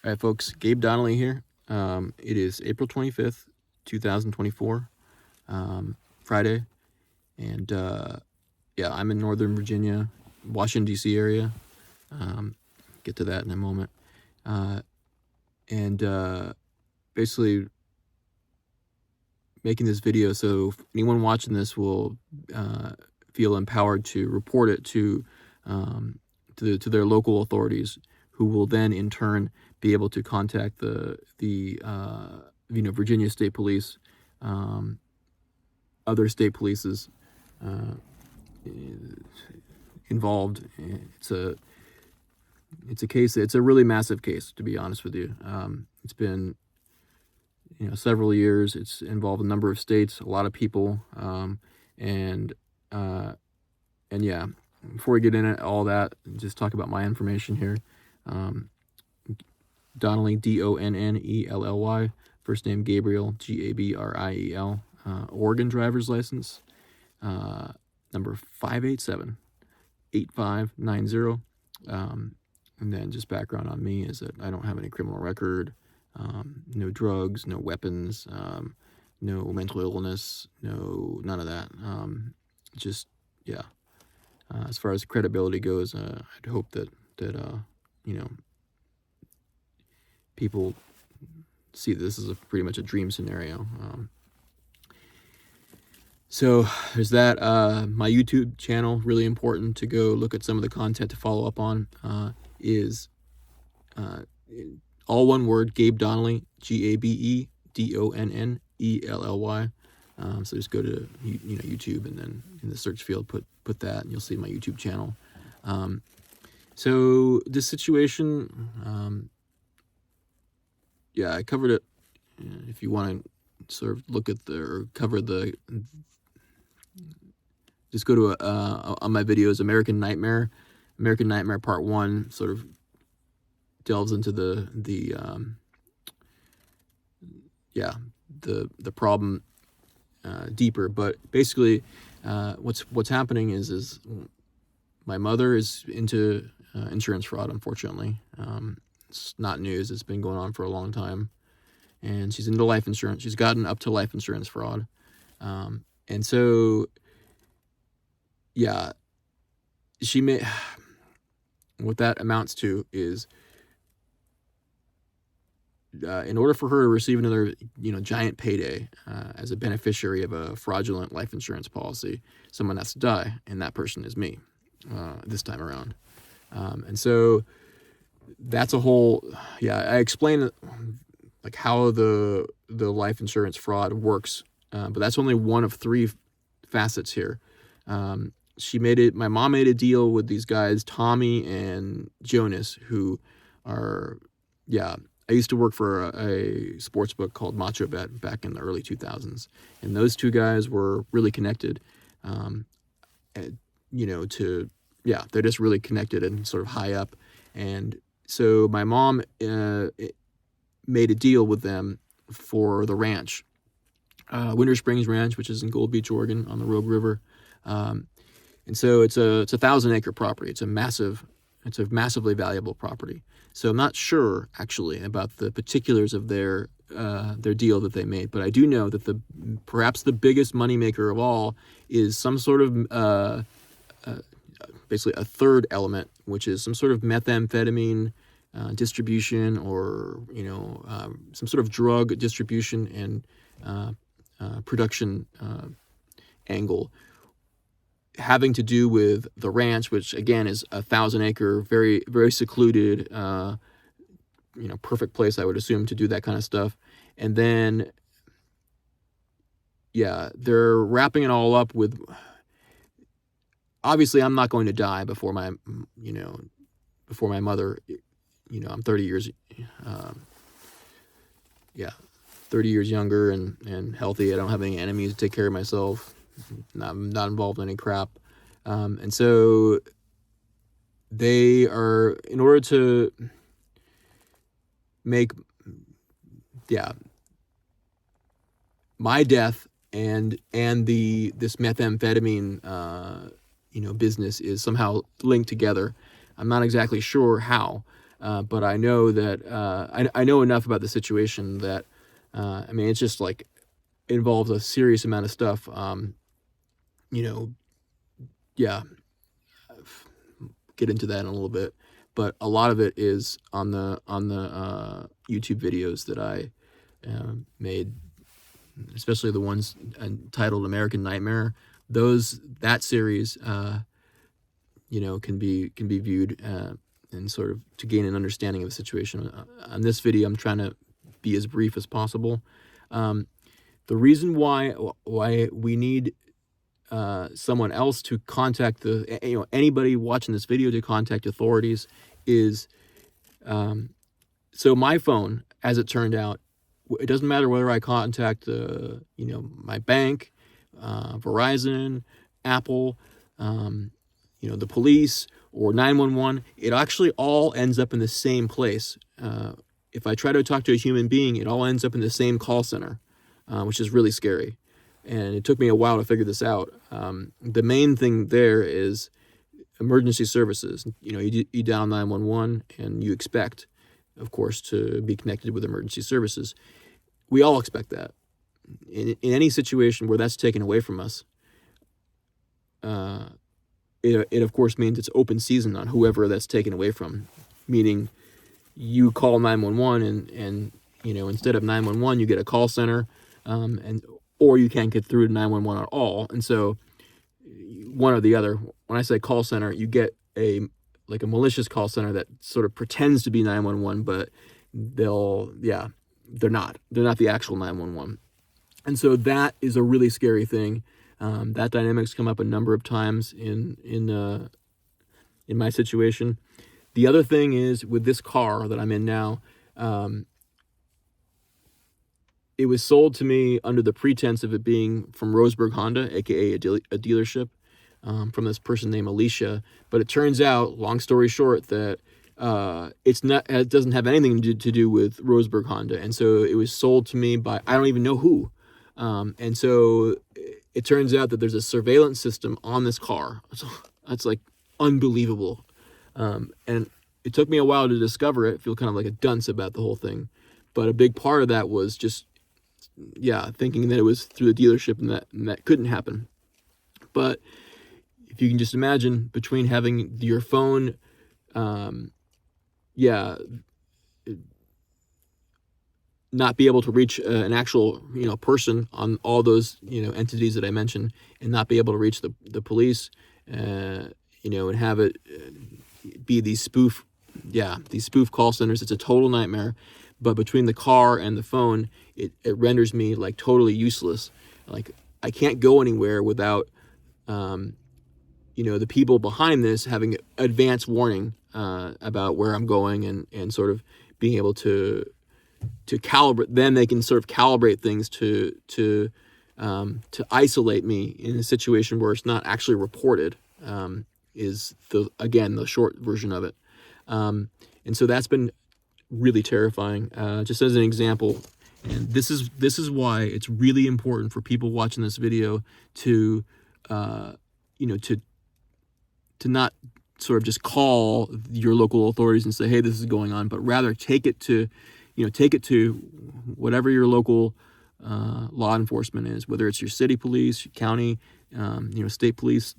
All right, folks, Gabe Donnelly here. It is April 25th, 2024, Friday. And yeah, I'm in Northern Virginia, Washington, D.C. area. Get to that in a moment. And basically making this video so anyone watching this will feel empowered to report it to their local authorities, who will then in turn be able to contact the Virginia State Police, other state polices involved. It's a case. It's a really massive case, to be honest with you. It's been several years. It's involved a number of states, a lot of people, and yeah. Before we get into all that, just talk about my information here. Donnelly, Donnelly, first name Gabriel, Gabriel, Oregon driver's license, number 587-8590. And then just background on me is that I don't have any criminal record, no drugs, no weapons, no mental illness, none of that. Just, yeah. As far as credibility goes, I'd hope that people see this as pretty much a dream scenario. So there's that. My YouTube channel, really important to go look at some of the content to follow up on, is all one word, Gabe Donnelly, GABEDONNELLY. So just go to YouTube, and then in the search field put that, and you'll see my YouTube channel. So this situation, yeah, I covered it. If you want to sort of look at just go to on my videos, American Nightmare Part 1 sort of delves into the problem deeper. But basically, what's happening is my mother is into insurance fraud. Unfortunately, it's not news. It's been going on for a long time, and she's into life insurance. She's gotten up to life insurance fraud, and so yeah, what that amounts to is, in order for her to receive another, giant payday as a beneficiary of a fraudulent life insurance policy, someone has to die, and that person is me this time around. And so that's a whole, I explained like how the life insurance fraud works, but that's only one of three facets here. My mom made a deal with these guys, Tommy and Jonas, who are, I used to work for a sports book called Macho Bet back in the early 2000s. And those two guys were really connected, they're just really connected and sort of high up. And so my mom made a deal with them for the ranch, Winter Springs Ranch, which is in Gold Beach, Oregon, on the Rogue River. And so it's a 1,000-acre property. It's a massively valuable property. So I'm not sure actually about the particulars of their deal that they made, but I do know that perhaps the biggest moneymaker of all is some sort of basically a third element, which is some sort of methamphetamine distribution, or some sort of drug distribution and production angle, having to do with the ranch, which again is a 1,000-acre, very, very secluded, perfect place, I would assume, to do that kind of stuff. And then, they're wrapping it all up with, obviously I'm not going to die before my mother. I'm 30 years, 30 years younger and healthy. I don't have any enemies to take care of myself. I'm not involved in any crap. And so they are, in order to make, my death and this methamphetamine, business is somehow linked together. I'm not exactly sure how. but I know that I know enough about the situation that I mean, it's just like it involves a serious amount of stuff. You know, yeah, get into that in a little bit, but a lot of it is on the YouTube videos that I made, especially the ones entitled American Nightmare. That series, you know, can be viewed and sort of to gain an understanding of the situation. On this video, I'm trying to be as brief as possible. The reason why we need someone else to contact anybody watching this video to contact authorities is so my phone, as it turned out, it doesn't matter whether I contact my bank, Verizon, Apple, the police, or 911. It actually all ends up in the same place. If I try to talk to a human being, it all ends up in the same call center, which is really scary. And it took me a while to figure this out. The main thing there is emergency services. You dial 911 and you expect, of course, to be connected with emergency services. We all expect that. In any situation where that's taken away from us, it of course means it's open season on whoever that's taken away from. Meaning, you call 911 and instead of 911 you get a call center, or you can't get through to 911 at all. And so one or the other. When I say call center, you get a malicious call center that sort of pretends to be 911, but they're not the actual 911. And so that is a really scary thing. That dynamic's come up a number of times in my situation. The other thing is with this car that I'm in now, it was sold to me under the pretense of it being from Roseburg Honda, aka a dealership, from this person named Alicia. But it turns out, long story short, that it doesn't have anything to do with Roseburg Honda, and so it was sold to me by I don't even know who. And so it turns out that there's a surveillance system on this car. So that's like unbelievable. And it took me a while to discover it. I feel kind of like a dunce about the whole thing. But a big part of that was just, thinking that it was through the dealership and that couldn't happen. But if you can just imagine, between having your phone, not be able to reach an actual, person on all those, entities that I mentioned, and not be able to reach the police, and have it be these spoof call centers. It's a total nightmare. But between the car and the phone, it renders me like totally useless. Like I can't go anywhere without, the people behind this having advance warning about where I'm going, and sort of being able to calibrate. Then they can sort of calibrate things to isolate me in a situation where it's not actually reported. Is the short version of it. And so that's been really terrifying. Just as an example, and this is why it's really important for people watching this video to to not sort of just call your local authorities and say, hey, this is going on, but rather take it to whatever your local law enforcement is, whether it's your city police, your county, state police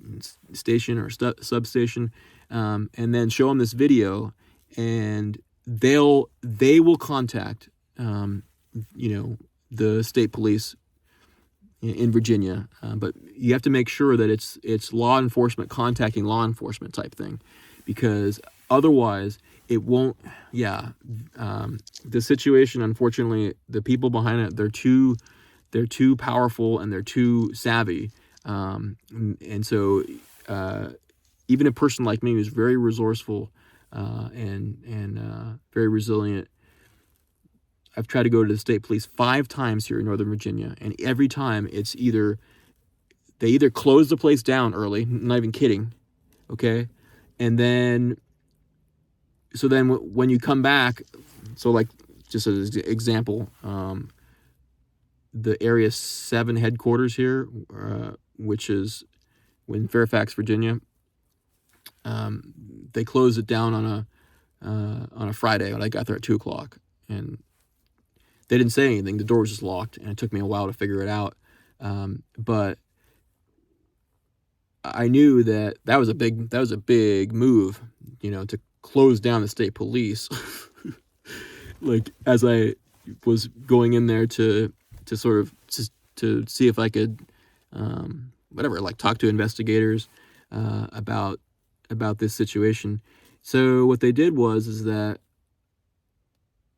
station or substation, and then show them this video, and they will contact the state police in Virginia, but you have to make sure that it's law enforcement contacting law enforcement type thing, because otherwise it won't. The situation, unfortunately, the people behind it, they're too powerful and they're too savvy, and so even a person like me who's very resourceful and very resilient, I've tried to go to the state police 5 times here in Northern Virginia, and every time it's they either close the place down early, not even kidding, okay, and then when you come back, so like just as an example, the Area 7 headquarters here, which is in Fairfax, Virginia, they closed it down on on a Friday when I got there at 2:00, and they didn't say anything. The door was just locked, and it took me a while to figure it out. But I knew that was a big move, to close down the state police. Like, as I was going in there to sort of to see if I could, like, talk to investigators about this situation. So what they did is that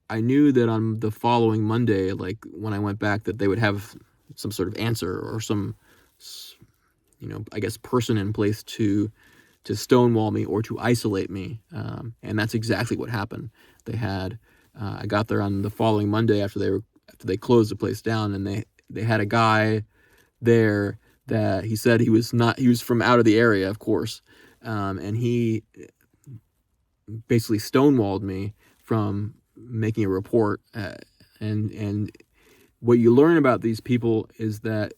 I knew that on the following Monday, like when I went back, that they would have some sort of answer or some, I guess, person in place to stonewall me or to isolate me. And that's exactly what happened. They had, I got there on the following Monday after they closed the place down, and they had a guy there that he said he was from out of the area, of course. And he basically stonewalled me from making a report. And what you learn about these people is that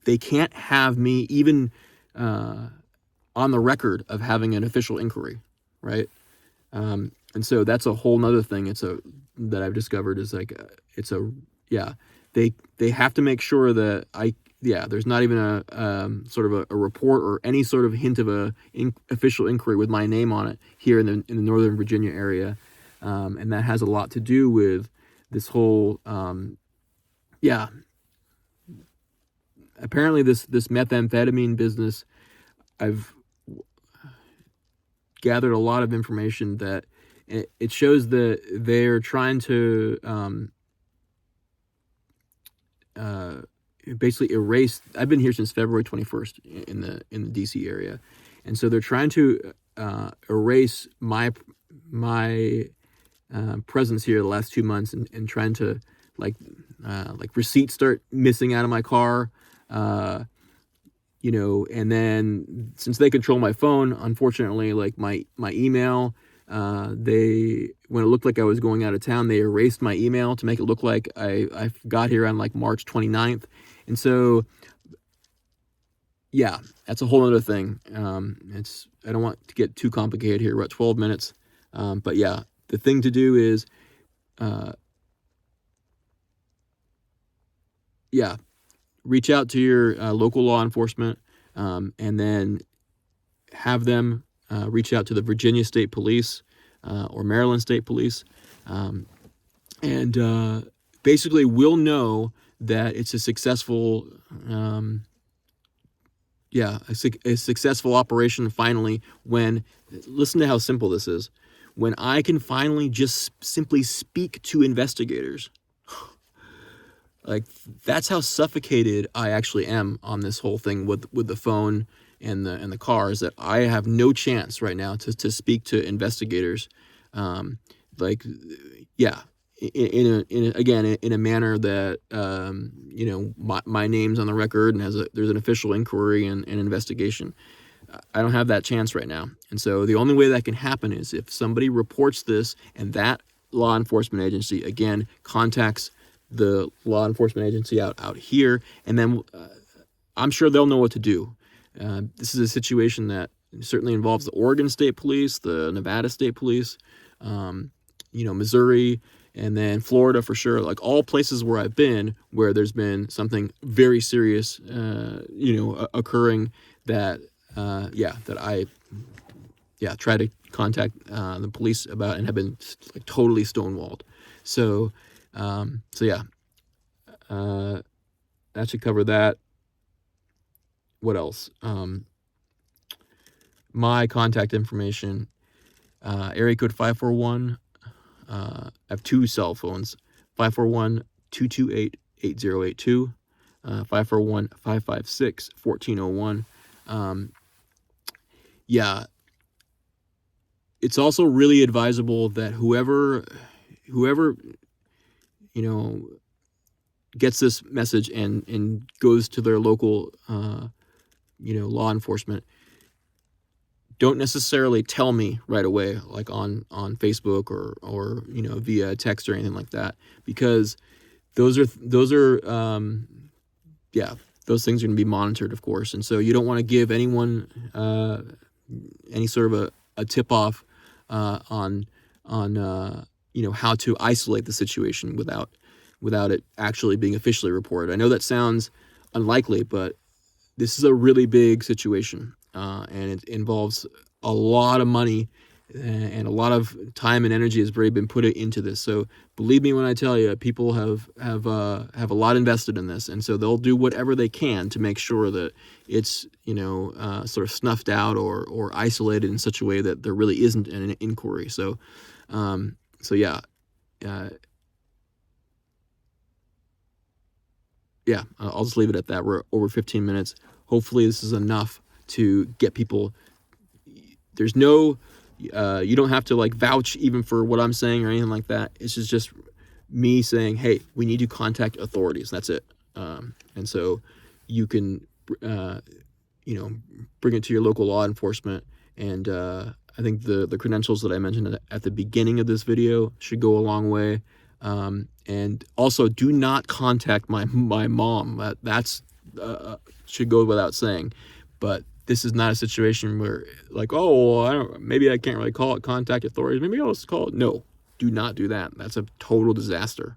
they can't have me even on the record of having an official inquiry, right? And so that's a whole nother thing. That I've discovered is like, they have to make sure that there's not even a sort of a report or any sort of hint of a official inquiry with my name on it here in the Northern Virginia area. And that has a lot to do with this whole, apparently this methamphetamine business. I've gathered a lot of information that it shows that they're trying to basically erase. I've been here since February 21st in the DC area, and so they're trying to erase my presence here the last 2 months, and trying to like receipts start missing out of my car. And then since they control my phone, unfortunately, like my email, when it looked like I was going out of town, they erased my email to make it look like I got here on like March 29th. And so, that's a whole other thing. I don't want to get too complicated here. We're at 12 minutes. But the thing to do is, reach out to your local law enforcement, and then have them reach out to the Virginia State Police or Maryland State Police, and basically we'll know that it's a successful, a successful operation finally when, listen to how simple this is, when I can finally just simply speak to investigators. Like, that's how suffocated I actually am on this whole thing with the phone and the cars, that I have no chance right now to speak to investigators. In a manner that my name's on the record and there's an official inquiry and investigation. I don't have that chance right now, and so the only way that can happen is if somebody reports this, and that law enforcement agency again contacts the law enforcement agency out here, and then I'm sure they'll know what to do. This is a situation that certainly involves the Oregon State Police, the Nevada State Police, Missouri, and then Florida for sure. Like, all places where I've been, where there's been something very serious, occurring, that I try to contact the police about, and have been like totally stonewalled. So that should cover that. What else? My contact information, area code 541. I have two cell phones, 541-228-8082, 541-556-1401. It's also really advisable that whoever gets this message and goes to their local law enforcement, don't necessarily tell me right away, like on Facebook or via text or anything like that, because those are those things are going to be monitored, of course, and so you don't want to give anyone any sort of a tip off on how to isolate the situation without it actually being officially reported. I know that sounds unlikely, but this is a really big situation, and it involves a lot of money and a lot of time and energy has already been put into this. So believe me when I tell you, people have a lot invested in this, and so they'll do whatever they can to make sure that it's sort of snuffed out or isolated in such a way that there really isn't an inquiry. So yeah. I'll just leave it at that. We're over 15 minutes. Hopefully this is enough to get people. There's no, you don't have to like vouch even for what I'm saying or anything like that. It's just me saying, hey, we need to contact authorities. That's it. And so you can, bring it to your local law enforcement. And I think the credentials that I mentioned at the beginning of this video should go a long way. And also do not contact my mom. That's should go without saying. But this is not a situation where like, maybe I can't really call it contact authorities. Maybe I'll just call it. No, do not do that. That's a total disaster.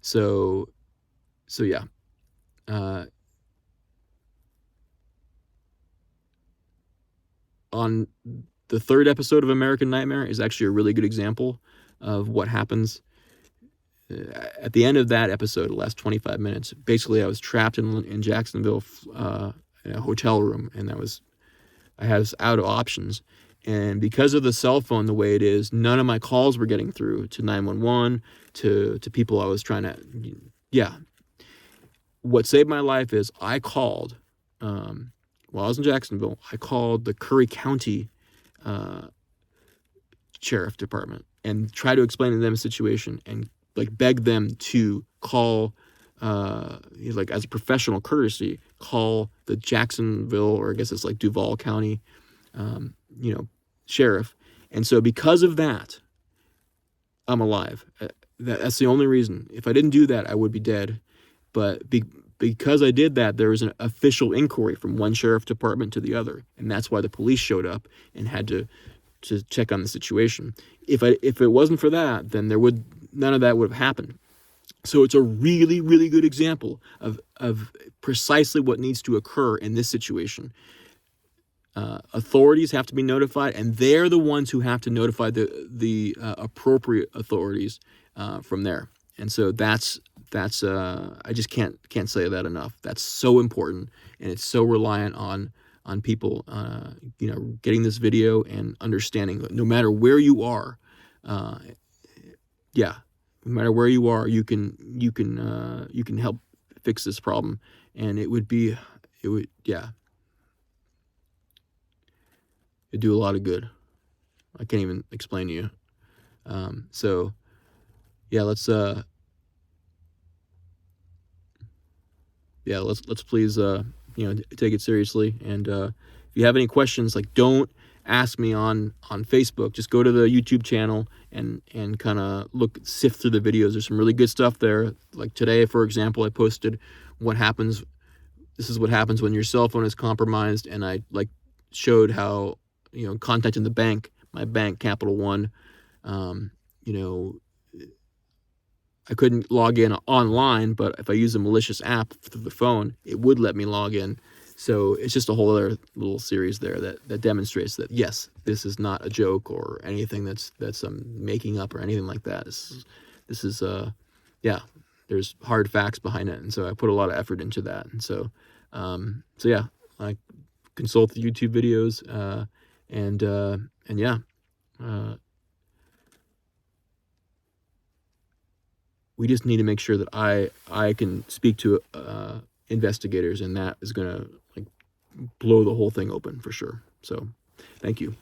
So yeah. On the third episode of American Nightmare is actually a really good example of what happens at the end of that episode. The last 25 minutes, basically I was trapped in Jacksonville in a hotel room, and I was out of options. And because of the cell phone the way it is, none of my calls were getting through to 911, to people I was trying to. What saved my life is I called while I was in Jacksonville. I called the Curry County Sheriff Department and tried to explain to them the situation and like beg them to call, like as a professional courtesy, call the Jacksonville, or I guess it's like Duval County, sheriff. And so because of that, I'm alive. That's the only reason. If I didn't do that, I would be dead. But because I did that, there was an official inquiry from one sheriff department to the other, and that's why the police showed up and had to check on the situation. If it wasn't for that, then none of that would have happened. So it's a really, really good example of precisely what needs to occur in this situation. Authorities have to be notified, and they're the ones who have to notify the appropriate authorities from there. And so that's I just can't say that enough. That's so important, and it's so reliant on people getting this video and understanding that no matter where you are, no matter where you are, you can help fix this problem, and it'd do a lot of good. I can't even explain to you. So yeah, let's please take it seriously. And if you have any questions, like, don't ask me on Facebook. Just go to the YouTube channel and kind of sift through the videos. There's some really good stuff there. Like today, for example, I posted this is what happens when your cell phone is compromised, and I showed how contacting the bank, my bank, Capital One, I couldn't log in online, but if I use a malicious app through the phone, it would let me log in. So it's just a whole other little series there that demonstrates that, yes, this is not a joke or anything that's making up or anything like that. This is there's hard facts behind it, and so I put a lot of effort into that. And so I consult the YouTube videos, we just need to make sure that I can speak to investigators, and that is going to blow the whole thing open for sure. So thank you.